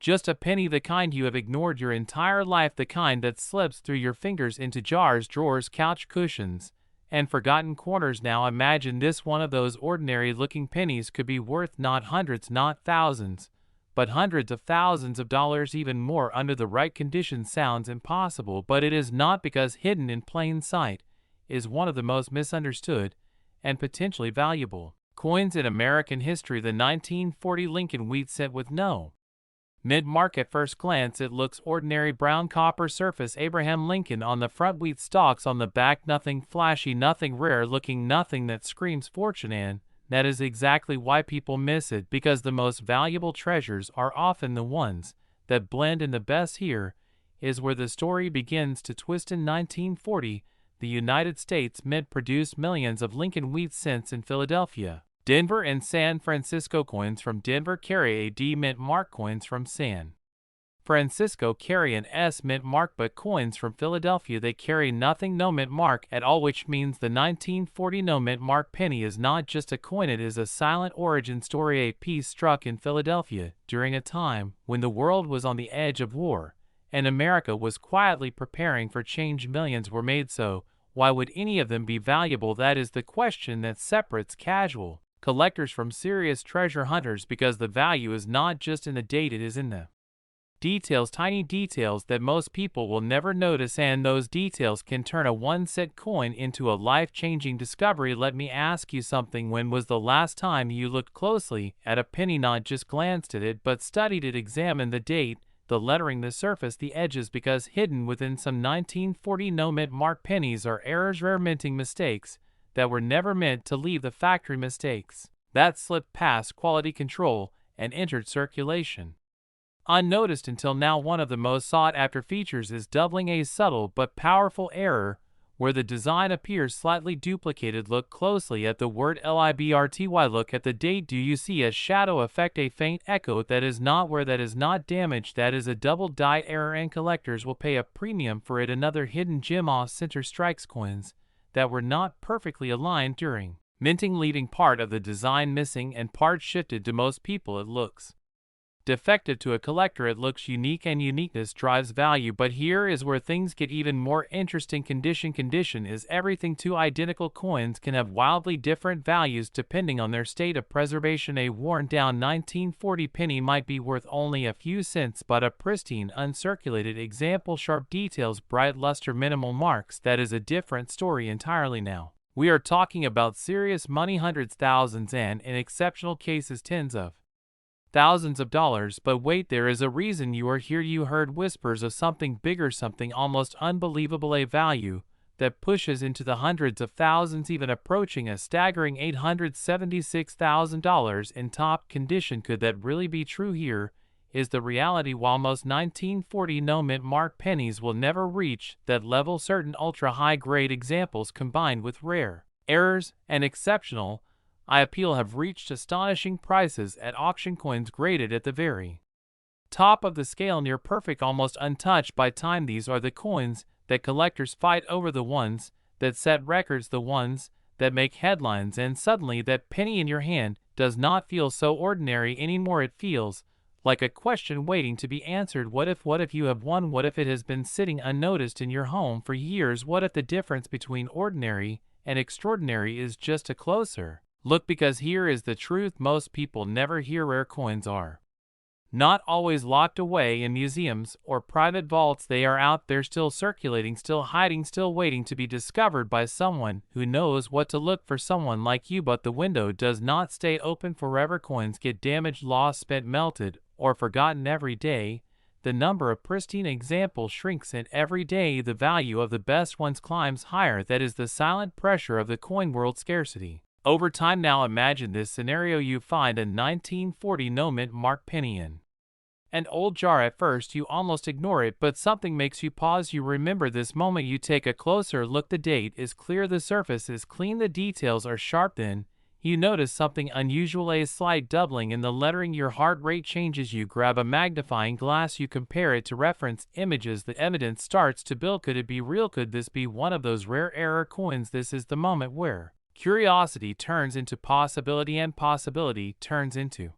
Just a penny, the kind you have ignored your entire life, the kind that slips through your fingers into jars, drawers, couch cushions, and forgotten corners. Now imagine this: one of those ordinary-looking pennies could be worth not hundreds, not thousands, but hundreds of thousands of dollars, even more under the right conditions. Sounds impossible, but it is not, because hidden in plain sight is one of the most misunderstood and potentially valuable coins in American history, the 1940 Lincoln Wheat cent with no mid-mark. At first glance it looks ordinary: brown copper surface, Abraham Lincoln on the front, wheat stalks on the back, nothing flashy, nothing rare looking, nothing that screams fortune. And that is exactly why people miss it, because the most valuable treasures are often the ones that blend in the best. Here is where the story begins to twist. In 1940, the United States Mint produced millions of Lincoln Wheat cents in Philadelphia, Denver, and San Francisco. Coins from Denver carry a D mint mark, coins from San Francisco carry an S mint mark, but coins from Philadelphia, they carry nothing, no mint mark at all, which means the 1940 no mint mark penny is not just a coin, it is a silent origin story, a piece struck in Philadelphia during a time when the world was on the edge of war and America was quietly preparing for change. Millions were made, so why would any of them be valuable? That is the question that separates casual collectors from serious treasure hunters, because the value is not just in the date, it is in the details, tiny details that most people will never notice, and those details can turn a 1-cent coin into a life-changing discovery. Let me ask you something: when was the last time you looked closely at a penny, not just glanced at it, but studied it, examined the date, the lettering, the surface, the edges? Because hidden within some 1940 no mint mark pennies are errors, rare minting mistakes that were never meant to leave the factory, mistakes that slipped past quality control and entered circulation unnoticed until now. One of the most sought-after features is doubling, a subtle but powerful error where the design appears slightly duplicated. Look closely at the word LIBRTY. Look at the date. Do you see a shadow effect, a faint echo? That is not wear, that is not damage, that is a double dye error, and collectors will pay a premium for it. Another hidden gem: off-center strikes, coins that were not perfectly aligned during minting, leaving part of the design missing and parts shifted. To most people it looks defective, to a collector it looks unique, and uniqueness drives value. But here is where things get even more interesting. Condition is everything. Two identical coins can have wildly different values depending on their state of preservation. A worn-down 1940 penny might be worth only a few cents, but a pristine, uncirculated example, sharp details, bright luster, minimal marks, that is a different story entirely. Now we are talking about serious money, hundreds, thousands, and in exceptional cases tens of thousands of dollars. But wait, there is a reason you are here. You heard whispers of something bigger, something almost unbelievable, a value that pushes into the hundreds of thousands, even approaching a staggering $876,000 in top condition. Could that really be true? Here is the reality: while most 1940 no mint mark pennies will never reach that level, certain ultra-high grade examples combined with rare errors and exceptional appeal have reached astonishing prices at auction. Coins graded at the very top of the scale, near perfect, almost untouched by time. These are the coins that collectors fight over, the ones that set records, the ones that make headlines. And suddenly that penny in your hand does not feel so ordinary anymore. It feels like a question waiting to be answered. What if you have won? What if it has been sitting unnoticed in your home for years? What if the difference between ordinary and extraordinary is just a closer look? Because here is the truth most people never hear: rare coins are not always locked away in museums or private vaults. They are out there, still circulating, still hiding, still waiting to be discovered by someone who knows what to look for, someone like you. But the window does not stay open forever. Coins get damaged, lost, spent, melted, or forgotten every day. The number of pristine examples shrinks, and every day the value of the best ones climbs higher. That is the silent pressure of the coin world: scarcity over time. Now imagine this scenario: you find a 1940 no mint mark penny in an old jar. At first you almost ignore it, but something makes you pause. You remember this moment. You take a closer look. The date is clear, the surface is clean, the details are sharp. Then you notice something unusual: a slight doubling in the lettering. Your heart rate changes. You grab a magnifying glass, you compare it to reference images. The evidence starts to build. Could it be real? Could this be one of those rare error coins? This is the moment where curiosity turns into possibility, and possibility turns into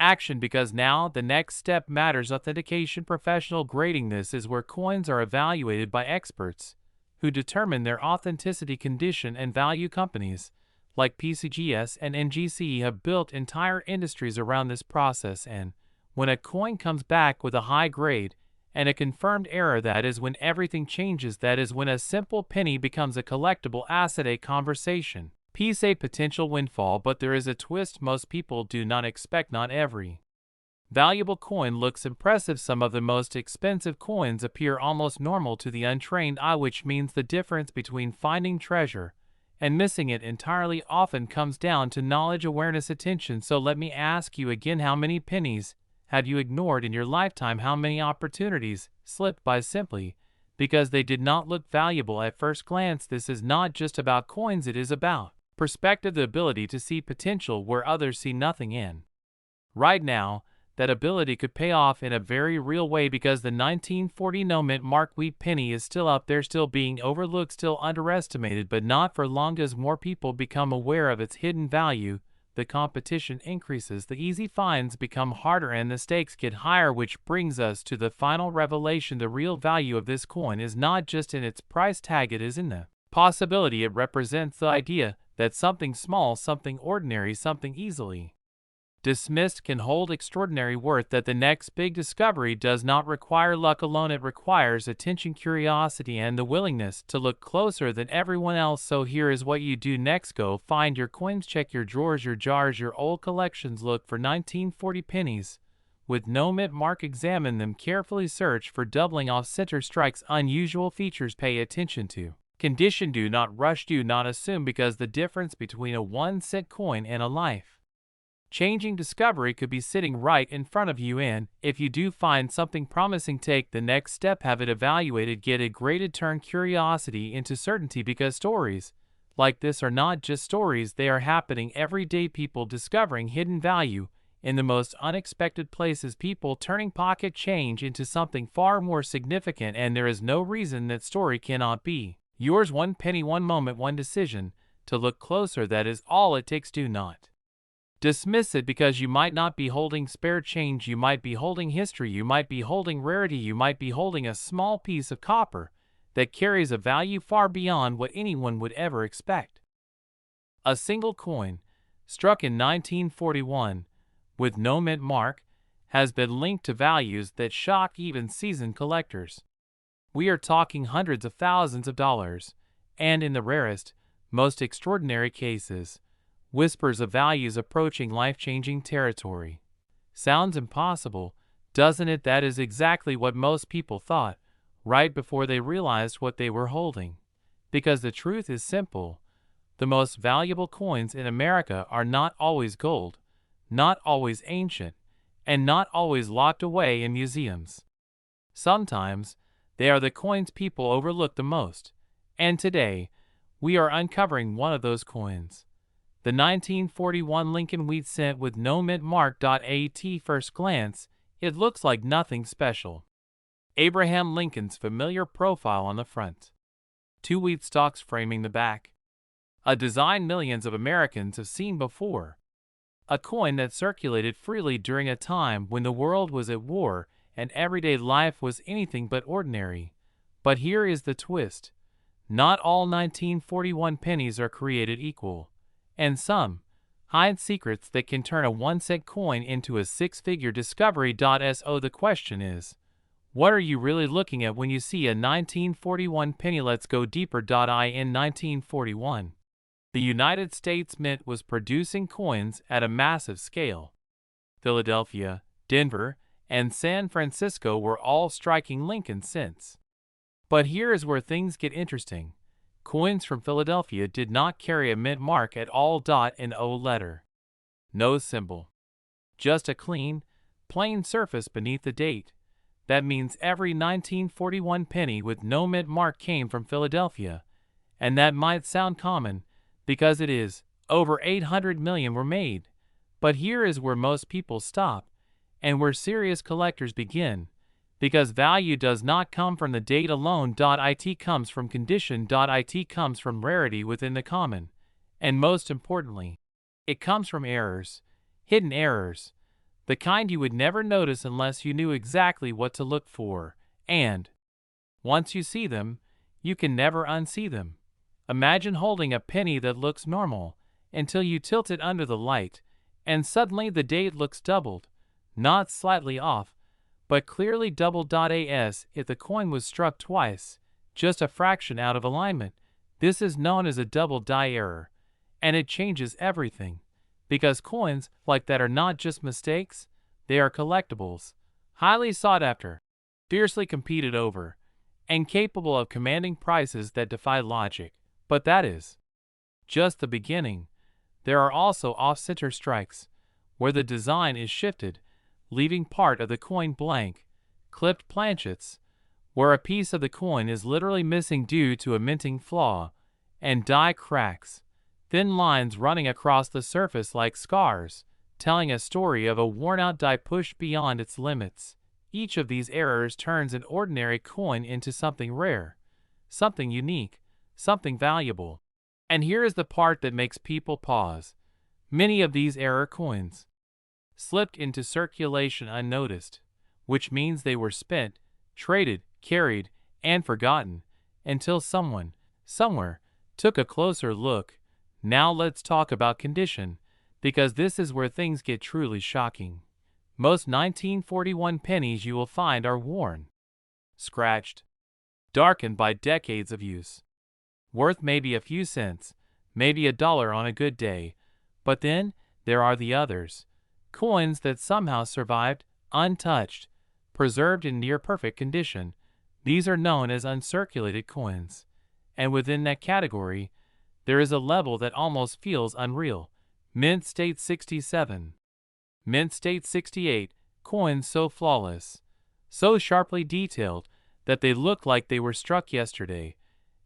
action because now the next step matters. Authentication. Professional grading. This is where coins are evaluated by experts who determine their authenticity. Condition and value. Companies like PCGS and NGC have built entire industries around this process, and when a coin comes back with a high grade and a confirmed error, that is when everything changes. That is when a simple penny becomes a collectible asset. A conversation piece. A potential windfall, but there is a twist most people do not expect. Not every valuable coin looks impressive. Some of the most expensive coins appear almost normal to the untrained eye, which means the difference between finding treasure and missing it entirely often comes down to knowledge, awareness, attention. So let me ask you again, how many pennies have you ignored in your lifetime? How many opportunities slipped by simply because they did not look valuable at first glance? This is not just about coins, it is about perspective, the ability to see potential where others see nothing. In right now, that ability could pay off in a very real way, because the 1940 no-mint mark wheat penny is still out there, still being overlooked, still underestimated, but not for long. As more people become aware of its hidden value, the competition increases, the easy finds become harder, and the stakes get higher, which brings us to the final revelation. The real value of this coin is not just in its price tag, it is in the possibility it represents, the idea that something small, something ordinary, something easily dismissed can hold extraordinary worth, that the next big discovery does not require luck alone, it requires attention, curiosity, and the willingness to look closer than everyone else. So here is what you do next. Go find your coins, check your drawers, your jars, your old collections, look for 1940 pennies with no mint mark, examine them carefully, search for doubling off center strikes, unusual features, pay attention to condition. Do not rush, do not assume, because the difference between a 1-cent coin and a life changing discovery could be sitting right in front of you, and if you do find something promising, take the next step, have it evaluated, get it graded, turn curiosity into certainty, because stories like this are not just stories, they are happening every day. People discovering hidden value in the most unexpected places, people turning pocket change into something far more significant, and there is no reason that story cannot be yours. One penny, one moment, one decision to look closer, that is all it takes. Do not dismiss it, because you might not be holding spare change, you might be holding history, you might be holding rarity, you might be holding a small piece of copper that carries a value far beyond what anyone would ever expect. A single coin, struck in 1941 with no mint mark, has been linked to values that shock even seasoned collectors. We are talking hundreds of thousands of dollars, and in the rarest, most extraordinary cases, whispers of values approaching life-changing territory. Sounds impossible, doesn't it? That is exactly what most people thought right before they realized what they were holding. Because the truth is simple, the most valuable coins in America are not always gold, not always ancient, and not always locked away in museums. Sometimes they are the coins people overlook the most, and today we are uncovering one of those coins. The 1941 Lincoln Wheat cent with no mint mark. At first glance, it looks like nothing special. Abraham Lincoln's familiar profile on the front. 2 wheat stalks framing the back. A design millions of Americans have seen before. A coin that circulated freely during a time when the world was at war and everyday life was anything but ordinary. But here is the twist. Not all 1941 pennies are created equal, and some hide secrets that can turn a 1-cent coin into a 6-figure discovery. So the question is, what are you really looking at when you see a 1941 penny? Let's go deeper. In 1941, the United States Mint was producing coins at a massive scale. Philadelphia, Denver, and San Francisco were all striking Lincoln cents. But here is where things get interesting. Coins from Philadelphia did not carry a mint mark at all. An O letter. No symbol. Just a clean, plain surface beneath the date. That means every 1941 penny with no mint mark came from Philadelphia. And that might sound common, because it is. Over 800 million were made. But here is where most people stop, and where serious collectors begin. Because value does not come from the date alone. It comes from condition. It comes from rarity within the common. And most importantly, it comes from errors, hidden errors, The kind you would never notice unless you knew exactly what to look for, and once you see them, you can never unsee them. Imagine holding a penny that looks normal until you tilt it under the light, and suddenly the date looks doubled, not slightly off, but clearly doubled. As if the coin was struck twice, just a fraction out of alignment. This is known as a double die error, and it changes everything, because coins like that are not just mistakes, they are collectibles, highly sought after, fiercely competed over, and capable of commanding prices that defy logic. But that is just the beginning. There are also off-center strikes, where the design is shifted, leaving part of the coin blank, clipped planchets, where a piece of the coin is literally missing due to a minting flaw, and die cracks, thin lines running across the surface like scars, telling a story of a worn-out die pushed beyond its limits. Each of these errors turns an ordinary coin into something rare, something unique, something valuable. And here is the part that makes people pause. Many of these error coins slipped into circulation unnoticed, which means they were spent, traded, carried, and forgotten, until someone, somewhere, took a closer look. Now let's talk about condition, because this is where things get truly shocking. Most 1941 pennies you will find are worn, scratched, darkened by decades of use. Worth maybe a few cents, maybe $1 on a good day, but then there are the others. Coins that somehow survived, untouched, preserved in near-perfect condition. These are known as uncirculated coins. And within that category, there is a level that almost feels unreal. Mint State 67. Mint State 68, coins so flawless, so sharply detailed that they look like they were struck yesterday.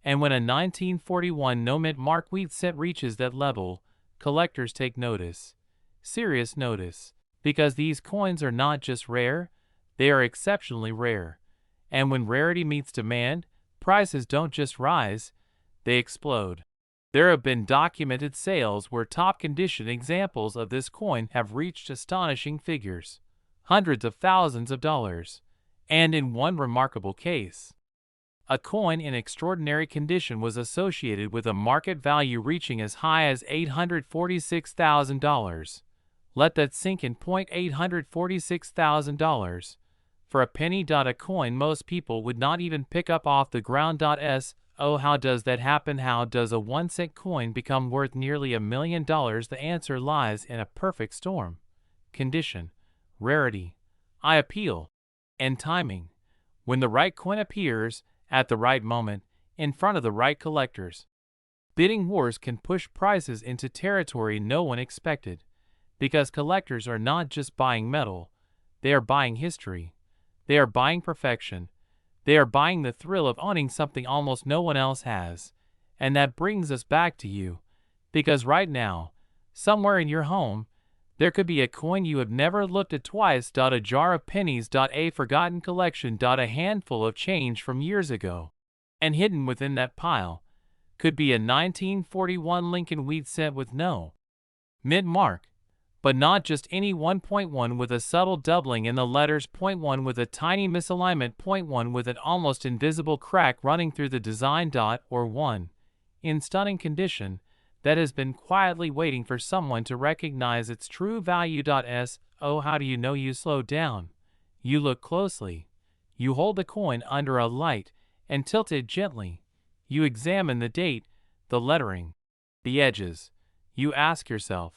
And when a 1941 no-mint mark wheat cent reaches that level, collectors take notice. Serious notice. Because these coins are not just rare, they are exceptionally rare. And when rarity meets demand, prices don't just rise, they explode. There have been documented sales where top-condition examples of this coin have reached astonishing figures, hundreds of thousands of dollars. And in one remarkable case, a coin in extraordinary condition was associated with a market value reaching as high as $846,000. Let that sink in. $846,000 for a penny. A coin most people would not even pick up off the ground. Oh, how does that happen? How does a 1-cent coin become worth nearly $1 million? The answer lies in a perfect storm. Condition, rarity, I appeal, and timing. When the right coin appears, at the right moment, in front of the right collectors, bidding wars can push prices into territory no one expected. Because collectors are not just buying metal, they are buying history. They are buying perfection. They are buying the thrill of owning something almost no one else has. And that brings us back to you. Because right now, somewhere in your home, there could be a coin you have never looked at twice. A jar of pennies. A forgotten collection. A handful of change from years ago. And hidden within that pile could be a 1941 Lincoln Wheat cent with no mint mark. But not just any 1.1 with a subtle doubling in the letters, 0.1 with a tiny misalignment, 0.1 with an almost invisible crack running through the design. Or 1 in stunning condition that has been quietly waiting for someone to recognize its true value. Oh, how do you know? You slow down. You look closely. You hold the coin under a light and tilt it gently. You examine the date, the lettering, the edges. You ask yourself,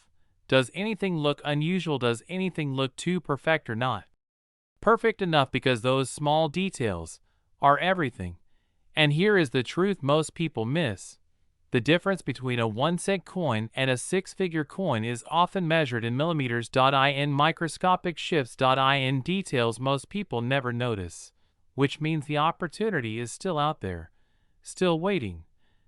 does anything look unusual? Does anything look too perfect or not perfect enough? Because those small details are everything. And here is the truth most people miss. The difference between a 1-cent coin and a 6-figure coin is often measured in millimeters. In microscopic shifts. In details most people never notice. Which means the opportunity is still out there, still waiting,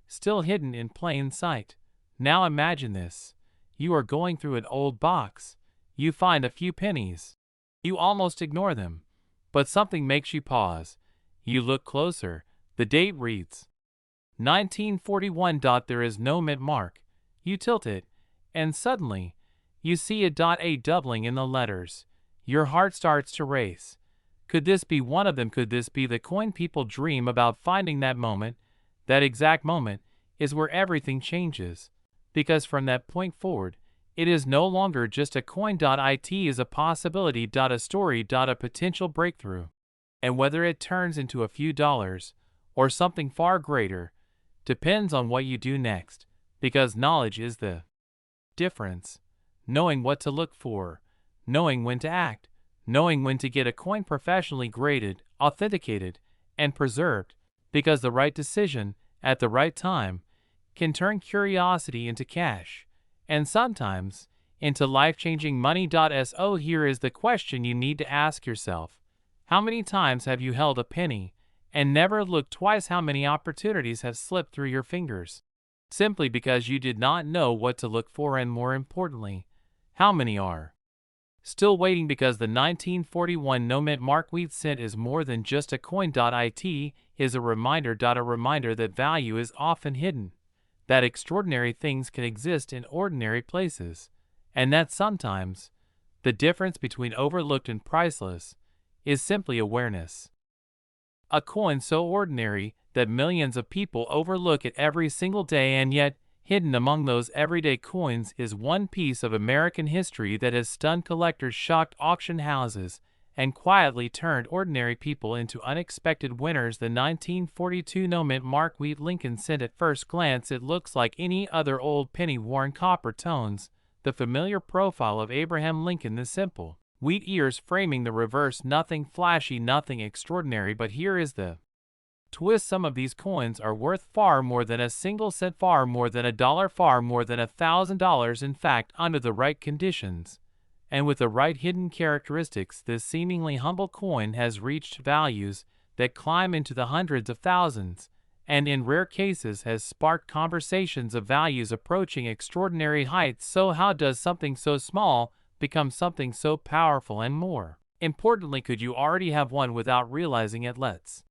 still hidden in plain sight. Now imagine this. You are going through an old box. You find a few pennies. You almost ignore them. But something makes you pause. You look closer. The date reads 1941. There is no mint mark. You tilt it, and suddenly, you see a doubling in the letters. Your heart starts to race. Could this be one of them? Could this be the coin people dream about? Finding that moment, that exact moment, is where everything changes. Because from that point forward, it is no longer just a coin. It is a possibility. A story. A potential breakthrough. And whether it turns into a few dollars or something far greater depends on what you do next, because knowledge is the difference. Knowing what to look for, knowing when to act, knowing when to get a coin professionally graded, authenticated, and preserved, because the right decision at the right time can turn curiosity into cash, and sometimes into life-changing money. So here is the question you need to ask yourself. How many times have you held a penny and never looked twice? How many opportunities have slipped through your fingers simply because you did not know what to look for? And more importantly, how many are still waiting? Because the 1941 no-mint mark wheat cent is more than just a coin. It is a reminder that value is often hidden, that extraordinary things can exist in ordinary places, and that sometimes the difference between overlooked and priceless is simply awareness. A coin so ordinary that millions of people overlook it every single day, and yet hidden among those everyday coins is one piece of American history that has stunned collectors, shocked auction houses, and quietly turned ordinary people into unexpected winners. The 1942 no-mint mark wheat Lincoln cent. At first glance, it looks like any other old penny worn copper tones, the familiar profile of Abraham Lincoln, the simple wheat ears framing the reverse. Nothing flashy, nothing extraordinary. But here is the twist. Some of these coins are worth far more than a single cent, far more than $1, far more than $1,000. In fact, under the right conditions and with the right hidden characteristics, this seemingly humble coin has reached values that climb into the hundreds of thousands, and in rare cases has sparked conversations of values approaching extraordinary heights. So how does something so small become something so powerful? And more importantly, could you already have one without realizing it? Let's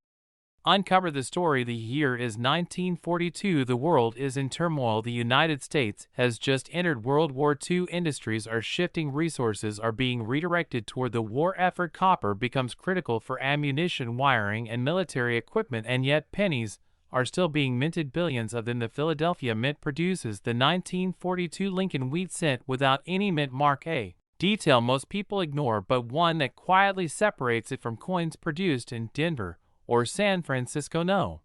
uncover the story. The year is 1942. The world is in turmoil. The United States has just entered World War II. Industries are shifting. Resources are being redirected toward the war effort. Copper becomes critical for ammunition, wiring, and military equipment, and yet pennies are still being minted, billions of them. The Philadelphia Mint produces the 1942 Lincoln Wheat cent without any mint mark, a detail most people ignore, but one that quietly separates it from coins produced in Denver or San Francisco. No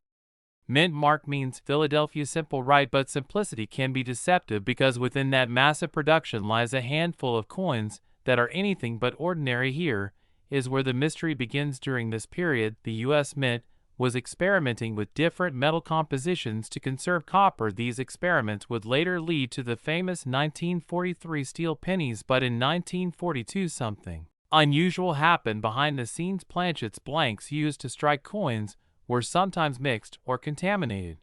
mint mark means Philadelphia. Simple, right? But simplicity can be deceptive, because within that massive production lies a handful of coins that are anything but ordinary. Here is where the mystery begins. During this period, the U.S. Mint was experimenting with different metal compositions to conserve copper. These experiments would later lead to the famous 1943 steel pennies. But in 1942, something unusual happened behind the scenes. Planchets, blanks used to strike coins, were sometimes mixed or contaminated.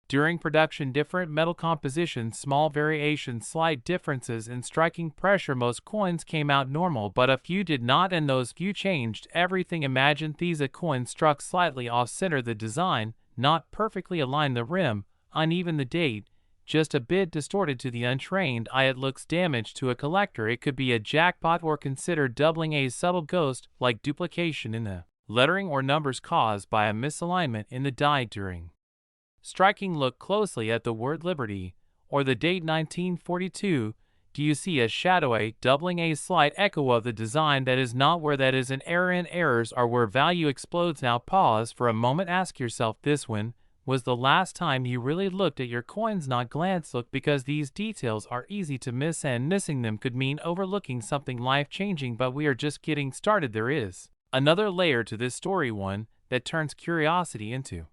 During production, different metal compositions, small variations, slight differences in striking pressure. Most coins came out normal, but a few did not, and those few changed everything. Imagine these: a coin struck slightly off-center, the design not perfectly aligned, the rim uneven, the date just a bit distorted. To the untrained eye, it looks damaged. To a collector, it could be a jackpot, or considered doubling. A subtle ghost like duplication in the lettering or numbers caused by a misalignment in the die during striking. Look closely at the word Liberty or the date 1942. Do you see a shadow, a doubling, a slight echo of the design? That is not where that is an error, and errors are where value explodes. Now pause for a moment. Ask yourself this: when was the last time you really looked at your coins? Not glance. Look, because these details are easy to miss, and missing them could mean overlooking something life-changing. But we are just getting started. There is another layer to this story, one that turns curiosity into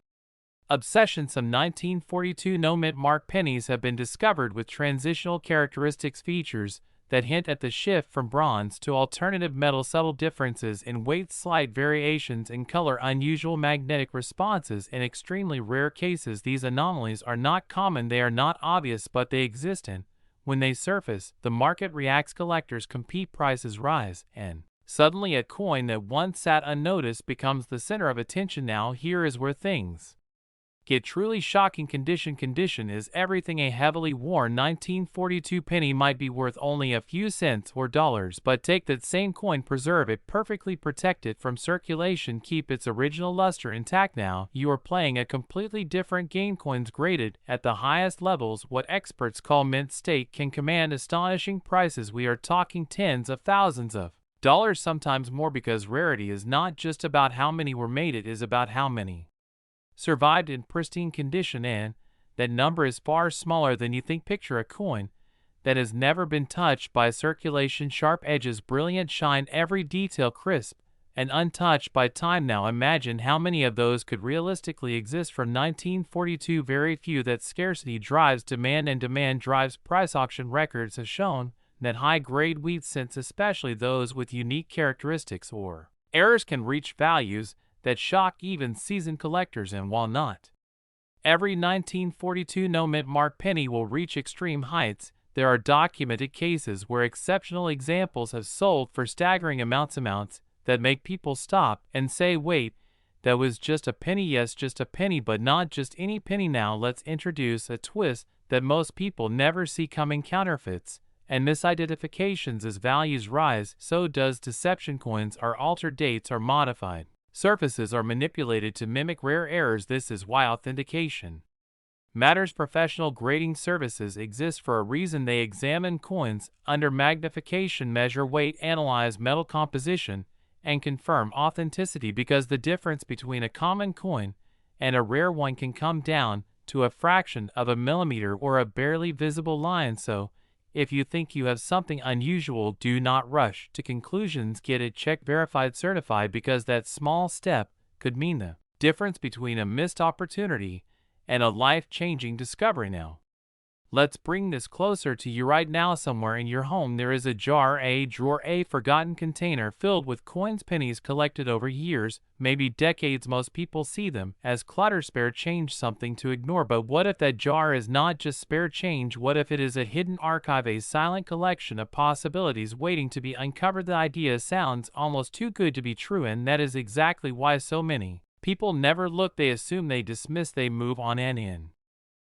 obsession. Some 1942 no-mint mark pennies have been discovered with transitional characteristics, features that hint at the shift from bronze to alternative metal, subtle differences in weight, slight variations in color, unusual magnetic responses. In extremely rare cases, these anomalies are not common, they are not obvious, but they exist, and when they surface, the market reacts. Collectors compete, prices rise, and suddenly a coin that once sat unnoticed becomes the center of attention. Now here is where things Get truly shocking condition. Condition is everything. A heavily worn 1942 penny might be worth only a few cents or dollars, but take that same coin, preserve it perfectly, protect it from circulation, keep its original luster intact. Now you are playing a completely different game. Coins graded at the highest levels, what experts call mint state, can command astonishing prices. We are talking tens of thousands of dollars, sometimes more, because rarity is not just about how many were made, it is about how many survived in pristine condition, and that number is far smaller than you think. Picture a coin that has never been touched by circulation, sharp edges, brilliant shine, every detail crisp and untouched by time. Now imagine how many of those could realistically exist from 1942. Very few. That scarcity drives demand, and demand drives price. Auction records have shown that high-grade wheat cents, especially those with unique characteristics or errors, can reach values that shock even seasoned collectors. And while not every 1942 no-mint mark penny will reach extreme heights, there are documented cases where exceptional examples have sold for staggering amounts that make people stop and say, wait, that was just a penny. Yes, just a penny, but not just any penny. Now let's introduce a twist that most people never see coming: counterfeits and misidentifications. As values rise, so does deception. Coins are altered, dates are modified, surfaces are manipulated to mimic rare errors. This is why authentication matters. Professional grading services exist for a reason. They examine coins under magnification, measure weight, analyze metal composition, and confirm authenticity, because the difference between a common coin and a rare one can come down to a fraction of a millimeter or a barely visible line. So, if you think you have something unusual, do not rush to conclusions. Get it checked, verified, certified, because that small step could mean the difference between a missed opportunity and a life-changing discovery. Now, let's bring this closer to you. Right now, somewhere in your home, there is a jar, a drawer, a forgotten container filled with coins, pennies collected over years, maybe decades. Most people see them as clutter, spare change, something to ignore. But what if that jar is not just spare change? What if it is a hidden archive, a silent collection of possibilities waiting to be uncovered? The idea sounds almost too good to be true, and that is exactly why so many people never look. They assume, they dismiss, they move on, and in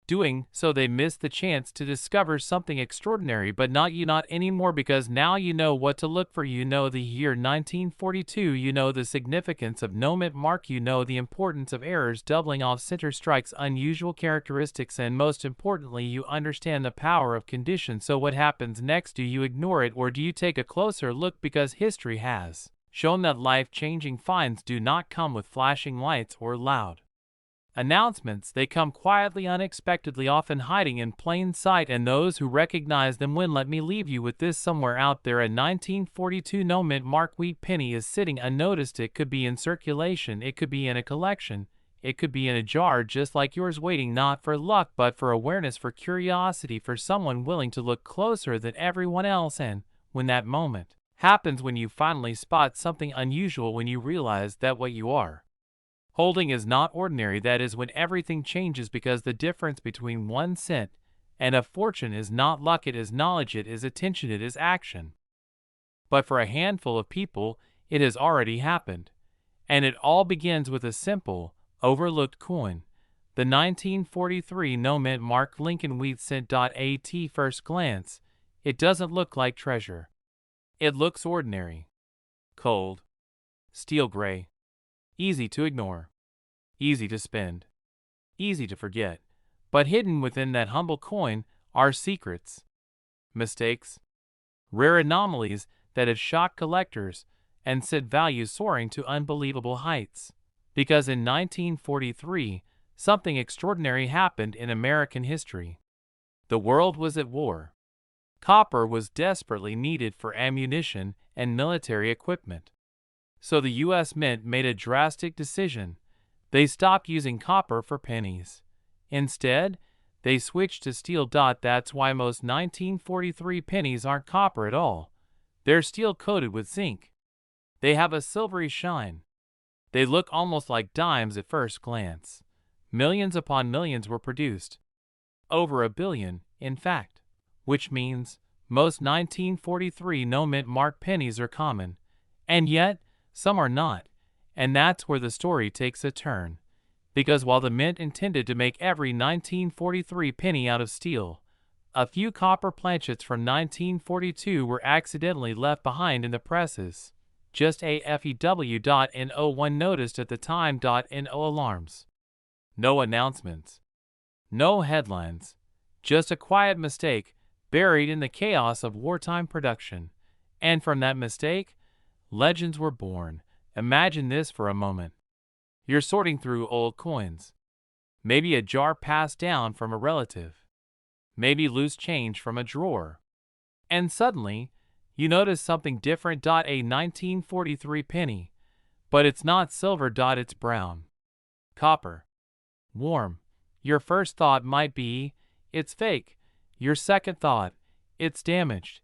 doing so they miss the chance to discover something extraordinary. But not anymore, because now you know what to look for. You know the year 1942, you know the significance of no mint mark, you know the importance of errors, doubling off center strikes, unusual characteristics, and most importantly, you understand the power of condition. So what happens next? Do you ignore it, or do you take a closer look? Because history has shown that life-changing finds do not come with flashing lights or loud announcements. They come quietly, unexpectedly, often hiding in plain sight, and those who recognize them win. Let me leave you with this: somewhere out there, a 1942 no-mint mark wheat penny is sitting unnoticed. It could be in circulation, it could be in a collection, it could be in a jar just like yours, waiting not for luck but for awareness, for curiosity, for someone willing to look closer than everyone else. And when that moment happens, when you finally spot something unusual, when you realize that what you are holding is not ordinary, that is when everything changes, because the difference between 1 cent and a fortune is not luck, it is knowledge, it is attention, it is action. But for a handful of people, it has already happened. And it all begins with a simple, overlooked coin, the 1943 no-mint mark Lincoln Wheat cent. At first glance, it doesn't look like treasure. It looks ordinary, cold, steel gray, easy to ignore, easy to spend, easy to forget. But hidden within that humble coin are secrets, mistakes, rare anomalies that have shocked collectors and set values soaring to unbelievable heights. Because in 1943, something extraordinary happened in American history. The world was at war. Copper was desperately needed for ammunition and military equipment. So the U.S. Mint made a drastic decision. They stopped using copper for pennies. Instead, they switched to steel. That's why most 1943 pennies aren't copper at all. They're steel-coated with zinc. They have a silvery shine. They look almost like dimes at first glance. Millions upon millions were produced. Over 1 billion, in fact. Which means most 1943 no-mint mark pennies are common. And yet, some are not, and that's where the story takes a turn. Because while the mint intended to make every 1943 penny out of steel, a few copper planchets from 1942 were accidentally left behind in the presses. Just AFEW.NO. One noticed at the time.NO. Alarms. No announcements. No headlines. Just a quiet mistake buried in the chaos of wartime production. And from that mistake, legends were born. Imagine this for a moment. You're sorting through old coins. Maybe a jar passed down from a relative. Maybe loose change from a drawer. And suddenly, you notice something different. A 1943 penny. But it's not silver. It's brown. Copper. Warm. Your first thought might be, it's fake. Your second thought, it's damaged.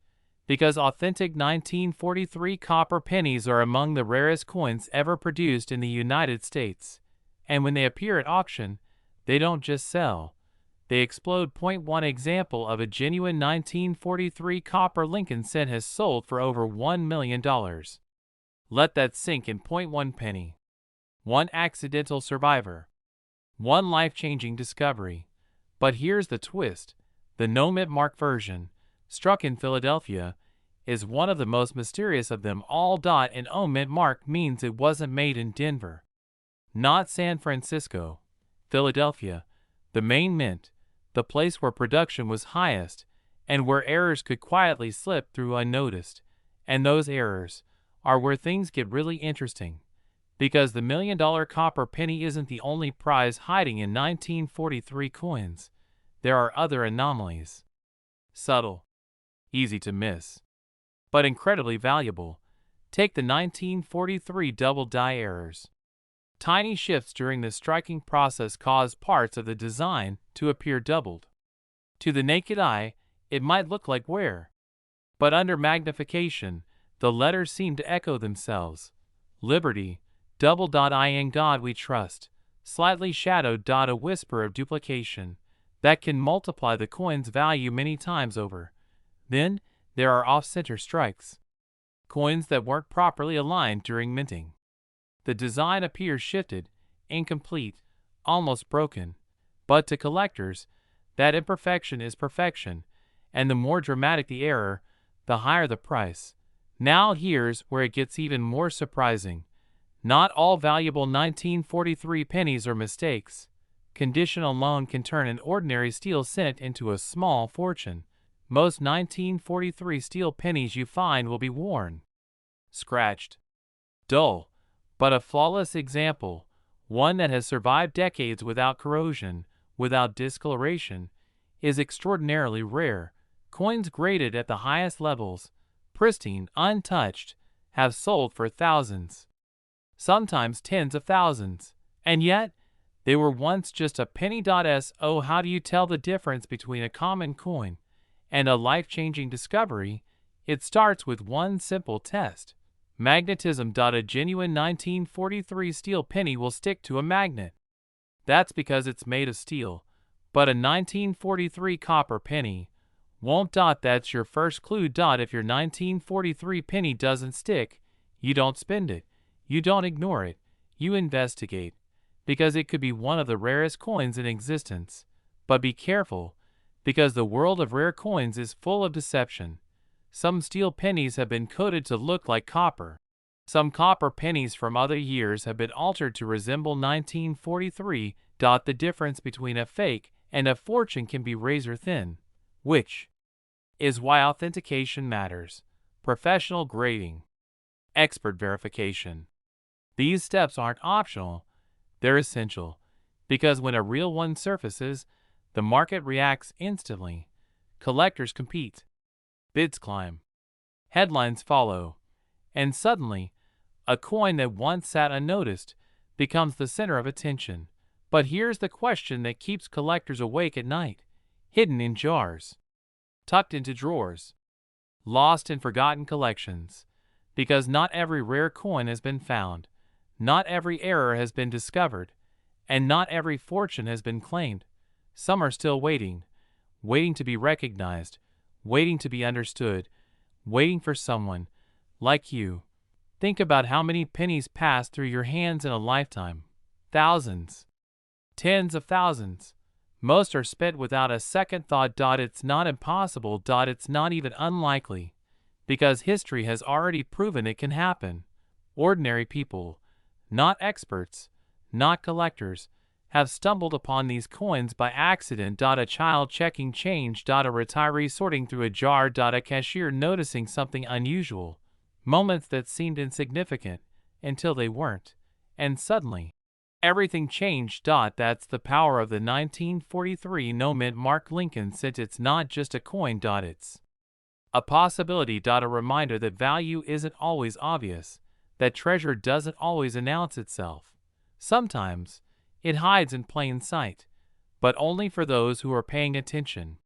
Because authentic 1943 copper pennies are among the rarest coins ever produced in the United States. And when they appear at auction, they don't just sell. They explode. One example of a genuine 1943 copper Lincoln cent has sold for over $1 million. Let that sink in. 1 penny. One accidental survivor. One life-changing discovery. But here's the twist. The no mint mark version, struck in Philadelphia, is one of the most mysterious of them all. An O mint mark means it wasn't made in Denver. Not San Francisco. Philadelphia, the main mint, the place where production was highest, and where errors could quietly slip through unnoticed. And those errors are where things get really interesting. Because the $1 million copper penny isn't the only prize hiding in 1943 coins. There are other anomalies. Subtle. Easy to miss. But incredibly valuable. Take the 1943 double die errors. Tiny shifts during the striking process cause parts of the design to appear doubled. To the naked eye, it might look like wear. But under magnification, the letters seem to echo themselves. Liberty, double. In God we trust, slightly shadowed. A whisper of duplication that can multiply the coin's value many times over. Then, there are off-center strikes. Coins that weren't properly aligned during minting. The design appears shifted, incomplete, almost broken. But to collectors, that imperfection is perfection, and the more dramatic the error, the higher the price. Now here's where it gets even more surprising. Not all valuable 1943 pennies are mistakes. Condition alone can turn an ordinary steel cent into a small fortune. Most 1943 steel pennies you find will be worn, scratched, dull, but a flawless example, one that has survived decades without corrosion, without discoloration, is extraordinarily rare. Coins graded at the highest levels, pristine, untouched, have sold for thousands, sometimes tens of thousands, and yet they were once just a penny. So how do you tell the difference between a common coin and a life-changing discovery? It starts with one simple test. Magnetism. A genuine 1943 steel penny will stick to a magnet. That's because it's made of steel. But a 1943 copper penny won't. That's your first clue. If your 1943 penny doesn't stick, you don't spend it. You don't ignore it. You investigate. Because it could be one of the rarest coins in existence. But be careful, because the world of rare coins is full of deception. Some steel pennies have been coated to look like copper. Some copper pennies from other years have been altered to resemble 1943. The difference between a fake and a fortune can be razor thin, which is why authentication matters. Professional grading, expert verification. These steps aren't optional, they're essential, because when a real one surfaces, the market reacts instantly. Collectors compete. Bids climb. Headlines follow. And suddenly, a coin that once sat unnoticed becomes the center of attention. But here's the question that keeps collectors awake at night. Hidden in jars. Tucked into drawers. Lost in forgotten collections. Because not every rare coin has been found. Not every error has been discovered. And not every fortune has been claimed. Some are still waiting. Waiting to be recognized. Waiting to be understood. Waiting for someone like you. Think about how many pennies pass through your hands in a lifetime. Thousands. Tens of thousands. Most are spent without a second thought. It's not impossible. It's not even unlikely, because history has already proven it can happen. Ordinary people, not experts, not collectors, have stumbled upon these coins by accident. A child checking change. A retiree sorting through a jar. A cashier noticing something unusual. Moments that seemed insignificant until they weren't, and suddenly everything changed. That's the power of the 1943 no-mint mark. Lincoln said it's not just a coin. It's a possibility. A reminder that value isn't always obvious, that treasure doesn't always announce itself. Sometimes it hides in plain sight, but only for those who are paying attention.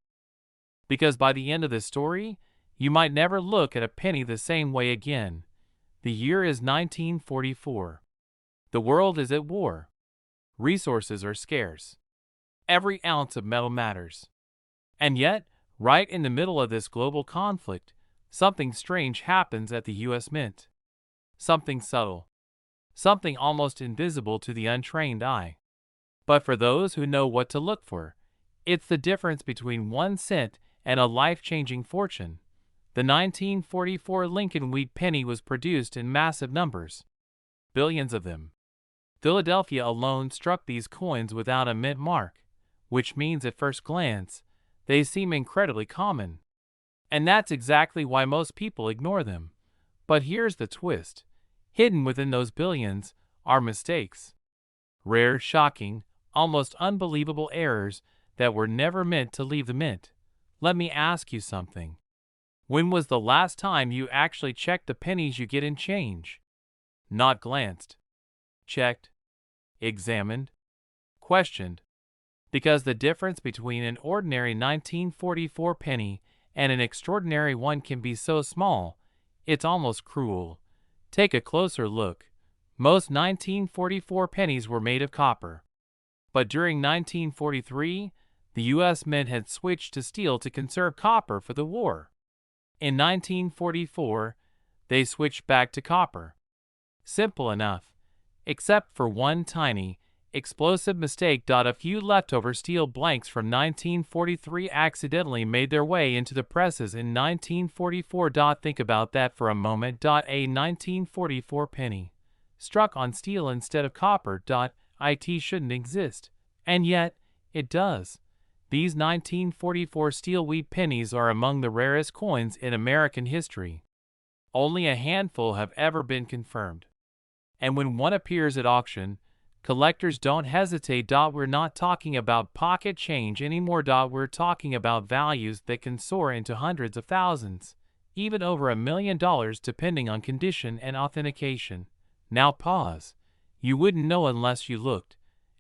Because by the end of the story, you might never look at a penny the same way again. The year is 1944. The world is at war. Resources are scarce. Every ounce of metal matters. And yet, right in the middle of this global conflict, something strange happens at the U.S. Mint. Something subtle. Something almost invisible to the untrained eye. But for those who know what to look for, it's the difference between 1 cent and a life-changing fortune. The 1944 Lincoln Wheat Penny was produced in massive numbers. Billions of them. Philadelphia alone struck these coins without a mint mark, which means at first glance, they seem incredibly common. And that's exactly why most people ignore them. But here's the twist. Hidden within those billions are mistakes. Rare, shocking, almost unbelievable errors that were never meant to leave the mint. Let me ask you something. When was the last time you actually checked the pennies you get in change? Not glanced. Checked. Examined. Questioned. Because the difference between an ordinary 1944 penny and an extraordinary one can be so small, it's almost cruel. Take a closer look. Most 1944 pennies were made of copper. But during 1943, the U.S. Mint had switched to steel to conserve copper for the war. In 1944, they switched back to copper. Simple enough, except for one tiny, explosive mistake. A few leftover steel blanks from 1943 accidentally made their way into the presses in 1944. Think about that for a moment. A 1944 penny struck on steel instead of copper. It shouldn't exist, and yet it does. These 1944 steel wheat pennies are among the rarest coins in American history. Only a handful have ever been confirmed. And when one appears at auction, collectors don't hesitate. We're not talking about pocket change anymore. We're talking about values that can soar into hundreds of thousands, even over $1 million depending on condition and authentication. Now pause. You wouldn't know unless you looked.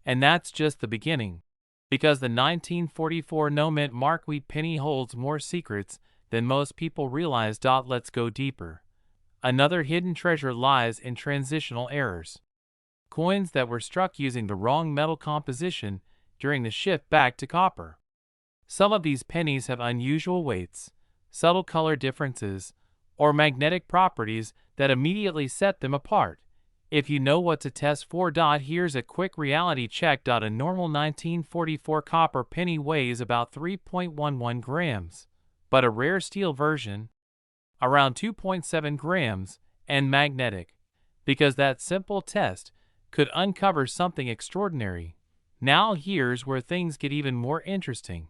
And that's just the beginning. Because the 1944 no-mint mark wheat penny holds more secrets than most people realize. Let's go deeper. Another hidden treasure lies in transitional errors. Coins that were struck using the wrong metal composition during the shift back to copper. Some of these pennies have unusual weights, subtle color differences, or magnetic properties that immediately set them apart. If you know what to test for, here's a quick reality check. A normal 1944 copper penny weighs about 3.11 grams, but a rare steel version, around 2.7 grams, and magnetic. Because that simple test could uncover something extraordinary. Now here's where things get even more interesting.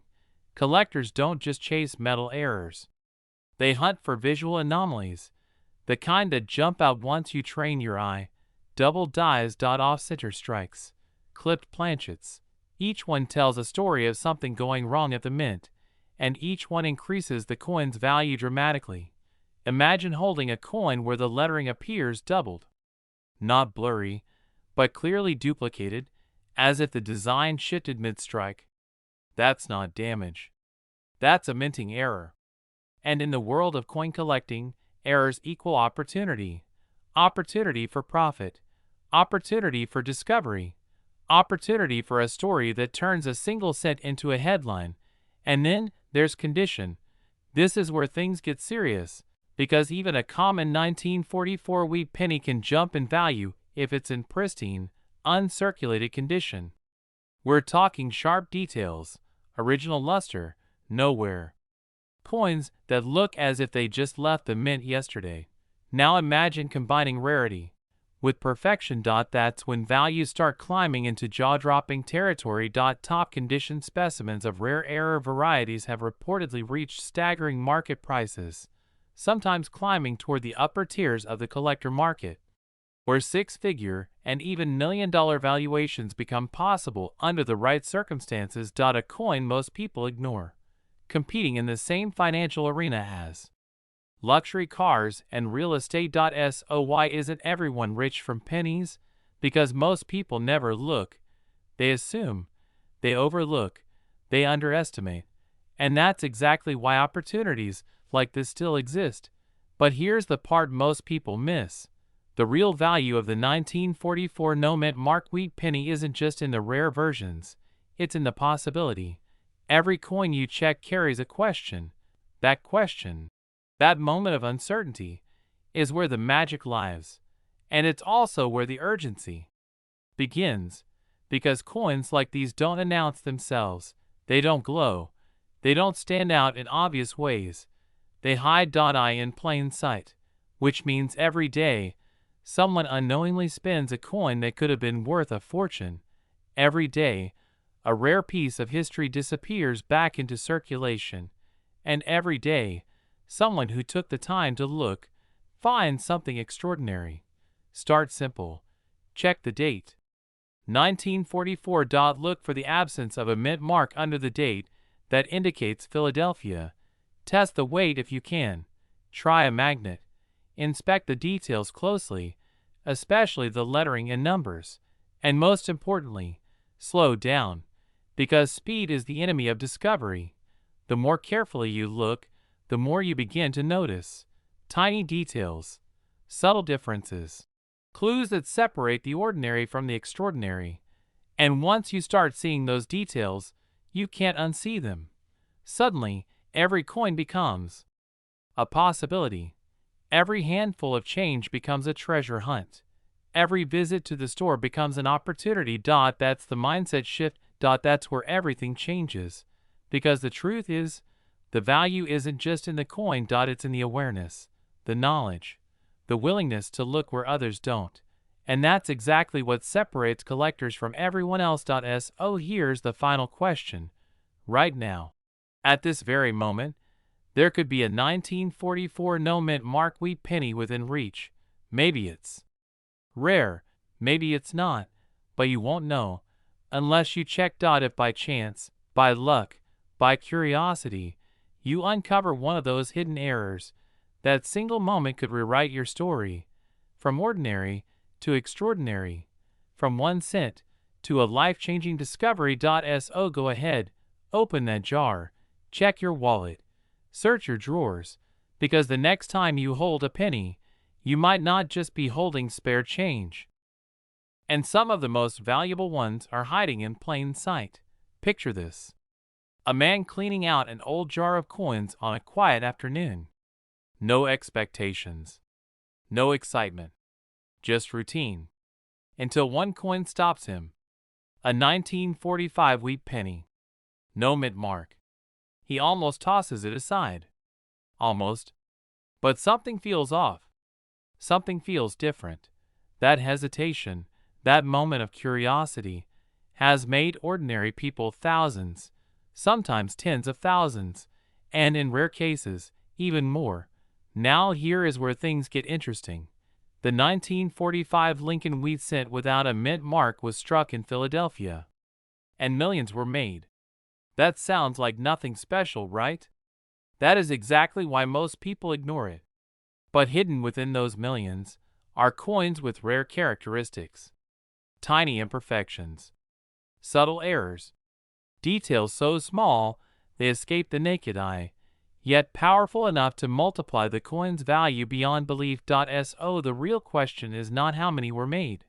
Collectors don't just chase metal errors. They hunt for visual anomalies, the kind that jump out once you train your eye. Double dies. Off-center strikes. Clipped planchets. Each one tells a story of something going wrong at the mint, and each one increases the coin's value dramatically. Imagine holding a coin where the lettering appears doubled. Not blurry, but clearly duplicated, as if the design shifted mid-strike. That's not damage. That's a minting error. And in the world of coin collecting, errors equal opportunity. Opportunity for profit. Opportunity for discovery. Opportunity for a story that turns a single cent into a headline. And then there's condition. This is where things get serious, because even a common 1944 wheat penny can jump in value if it's in pristine, uncirculated condition. We're talking sharp details, original luster, nowhere. Coins that look as if they just left the mint yesterday. Now imagine combining rarity with perfection. That's when values start climbing into jaw-dropping territory. Top condition specimens of rare error varieties have reportedly reached staggering market prices, sometimes climbing toward the upper tiers of the collector market, where six-figure and even million-dollar valuations become possible under the right circumstances. A coin most people ignore, competing in the same financial arena as luxury cars and real estate. So why isn't everyone rich from pennies? Because most people never look. They assume, they overlook, they underestimate. And that's exactly why opportunities like this still exist. But here's the part most people miss. The real value of the 1944 no-mint mark wheat penny isn't just in the rare versions, it's in the possibility. Every coin you check carries a question. That question, that moment of uncertainty, is where the magic lies. And it's also where the urgency begins. Because coins like these don't announce themselves. They don't glow. They don't stand out in obvious ways. They hide in plain sight. Which means every day, someone unknowingly spends a coin that could have been worth a fortune. Every day, a rare piece of history disappears back into circulation. And every day, someone who took the time to look finds something extraordinary. Start simple. Check the date. 1944. Look for the absence of a mint mark under the date that indicates Philadelphia. Test the weight if you can. Try a magnet. Inspect the details closely, especially the lettering and numbers. And most importantly, slow down, because speed is the enemy of discovery. The more carefully you look, the more you begin to notice tiny details, subtle differences, clues that separate the ordinary from the extraordinary. And once you start seeing those details, you can't unsee them. Suddenly, every coin becomes a possibility. Every handful of change becomes a treasure hunt. Every visit to the store becomes an opportunity. That's the mindset shift. That's where everything changes. Because the truth is, the value isn't just in the coin. It's in the awareness, the knowledge, the willingness to look where others don't. And that's exactly what separates collectors from everyone else. So here's the final question. Right now, at this very moment, there could be a 1944 no-mint mark wheat penny within reach. Maybe it's rare, maybe it's not, but you won't know unless you check. If by chance, by luck, by curiosity, you uncover one of those hidden errors, that single moment could rewrite your story. From ordinary to extraordinary. From 1 cent to a life-changing discovery. So go ahead, open that jar, check your wallet, search your drawers, because the next time you hold a penny, you might not just be holding spare change. And some of the most valuable ones are hiding in plain sight. Picture this. A man cleaning out an old jar of coins on a quiet afternoon. No expectations. No excitement. Just routine. Until one coin stops him. A 1945 wheat penny. No mint mark. He almost tosses it aside. Almost. But something feels off. Something feels different. That hesitation, that moment of curiosity, has made ordinary people thousands, sometimes tens of thousands, and in rare cases, even more. Now here is where things get interesting. The 1945 Lincoln Wheat cent without a mint mark was struck in Philadelphia. And millions were made. That sounds like nothing special, right? That is exactly why most people ignore it. But hidden within those millions are coins with rare characteristics. Tiny imperfections. Subtle errors. Details so small they escape the naked eye, yet powerful enough to multiply the coin's value beyond belief. So the real question is not how many were made,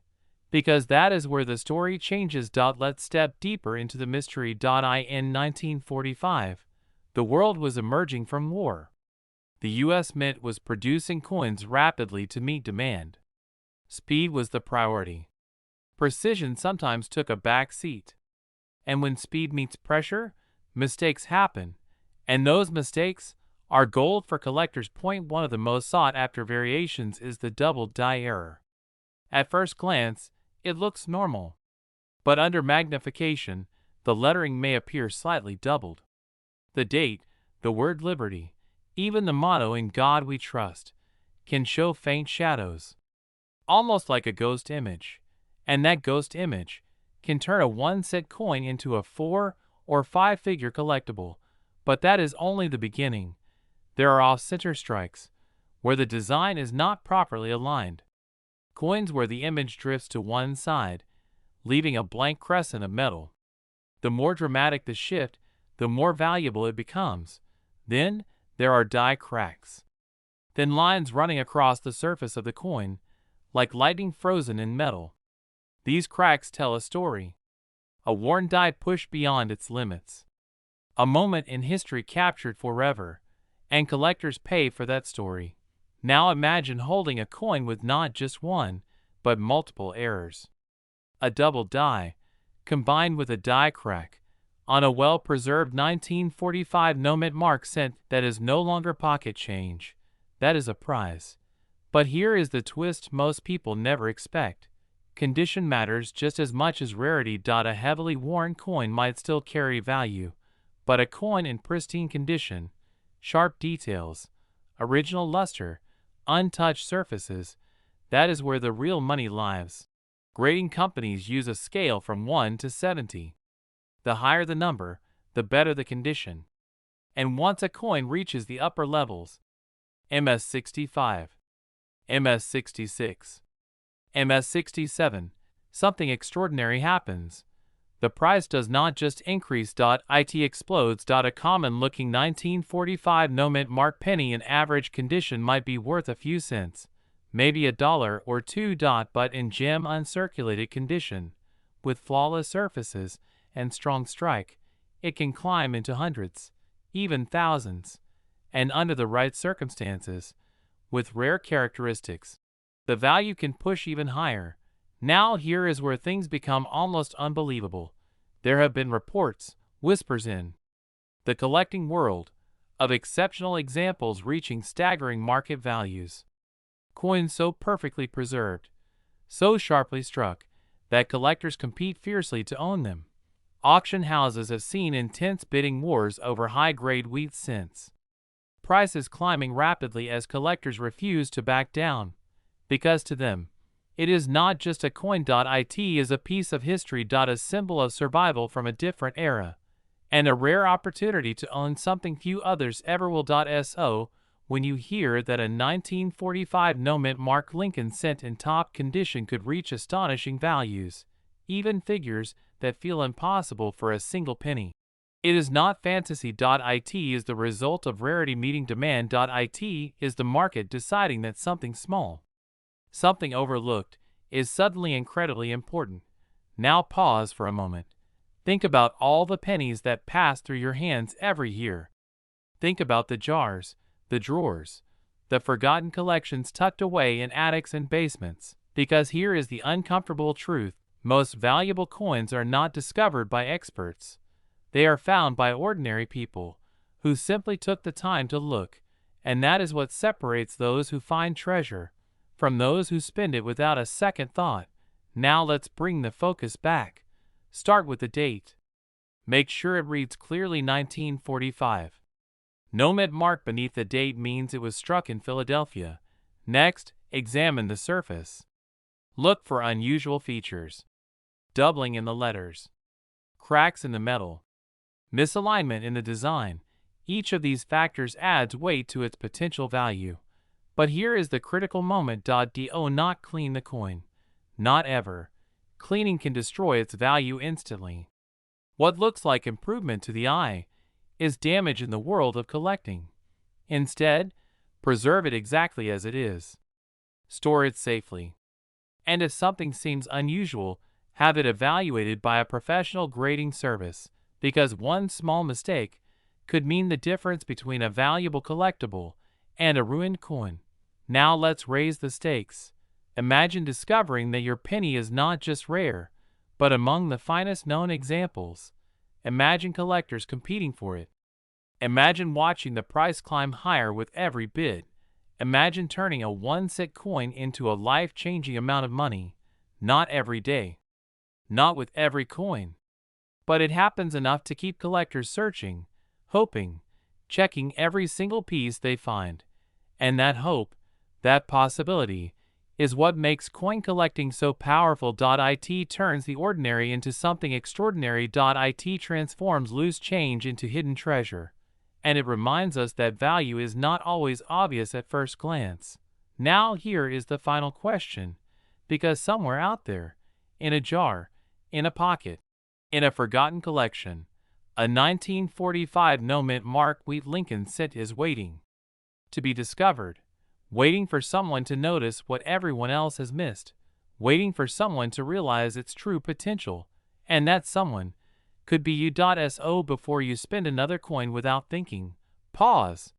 because that is where the story changes. Let's step deeper into the mystery. In 1945, the world was emerging from war. The U.S. Mint was producing coins rapidly to meet demand. Speed was the priority. Precision sometimes took a back seat. And when speed meets pressure, mistakes happen. And those mistakes are gold for collectors. One of the most sought-after variations is the double die error. At first glance, it looks normal. But under magnification, the lettering may appear slightly doubled. The date, the word liberty, even the motto "In God We Trust," can show faint shadows, almost like a ghost image. And that ghost image can turn a 1-cent coin into a 4- or 5-figure collectible. But that is only the beginning. There are off-center strikes, where the design is not properly aligned. Coins where the image drifts to one side, leaving a blank crescent of metal. The more dramatic the shift, the more valuable it becomes. Then there are die cracks. Thin lines running across the surface of the coin, like lightning frozen in metal. These cracks tell a story. A worn die pushed beyond its limits. A moment in history captured forever, and collectors pay for that story. Now imagine holding a coin with not just one, but multiple errors. A double die, combined with a die crack, on a well-preserved 1945 no-mint mark cent that is no longer pocket change. That is a prize. But here is the twist most people never expect. Condition matters just as much as rarity. A heavily worn coin might still carry value, but a coin in pristine condition, sharp details, original luster, untouched surfaces, that is where the real money lies. Grading companies use a scale from 1 to 70. The higher the number, the better the condition. And once a coin reaches the upper levels, MS65, MS66, MS67, something extraordinary happens. The price does not just increase. It explodes. A common-looking 1945 no-mint mark penny in average condition might be worth a few cents, maybe $1 or $2. But in gem uncirculated condition, with flawless surfaces and strong strike, it can climb into hundreds, even thousands. And under the right circumstances, with rare characteristics, the value can push even higher. Now here is where things become almost unbelievable. There have been reports, whispers in the collecting world, of exceptional examples reaching staggering market values. Coins so perfectly preserved, so sharply struck, that collectors compete fiercely to own them. Auction houses have seen intense bidding wars over high-grade wheat cents. Prices climbing rapidly as collectors refuse to back down, because to them, it is not just a coin. It is a piece of history. A symbol of survival from a different era, and a rare opportunity to own something few others ever will. So, when you hear that a 1945 no-mint mark Lincoln cent in top condition could reach astonishing values, even figures that feel impossible for a single penny, it is not fantasy. It is the result of rarity meeting demand. It is the market deciding that something small, something overlooked, is suddenly incredibly important. Now pause for a moment. Think about all the pennies that pass through your hands every year. Think about the jars, the drawers, the forgotten collections tucked away in attics and basements. Because here is the uncomfortable truth: most valuable coins are not discovered by experts. They are found by ordinary people who simply took the time to look, and that is what separates those who find treasure from those who spend it without a second thought. Now let's bring the focus back. Start with the date. Make sure it reads clearly 1945. No mint mark beneath the date means it was struck in Philadelphia. Next, examine the surface. Look for unusual features. Doubling in the letters. Cracks in the metal. Misalignment in the design. Each of these factors adds weight to its potential value. But here is the critical moment. Do not clean the coin. Not ever. Cleaning can destroy its value instantly. What looks like improvement to the eye is damage in the world of collecting. Instead, preserve it exactly as it is. Store it safely. And if something seems unusual, have it evaluated by a professional grading service, because one small mistake could mean the difference between a valuable collectible and a ruined coin. Now let's raise the stakes. Imagine discovering that your penny is not just rare, but among the finest known examples. Imagine collectors competing for it. Imagine watching the price climb higher with every bid. Imagine turning a one-cent coin into a life-changing amount of money. Not every day. Not with every coin. But it happens enough to keep collectors searching, hoping, checking every single piece they find. And that hope, that possibility, is what makes coin collecting so powerful. It turns the ordinary into something extraordinary. It transforms loose change into hidden treasure. And it reminds us that value is not always obvious at first glance. Now here is the final question, because somewhere out there, in a jar, in a pocket, in a forgotten collection, a 1945 no-mint mark wheat Lincoln cent is waiting to be discovered, waiting for someone to notice what everyone else has missed, waiting for someone to realize its true potential, and that someone could be you. So before you spend another coin without thinking, pause,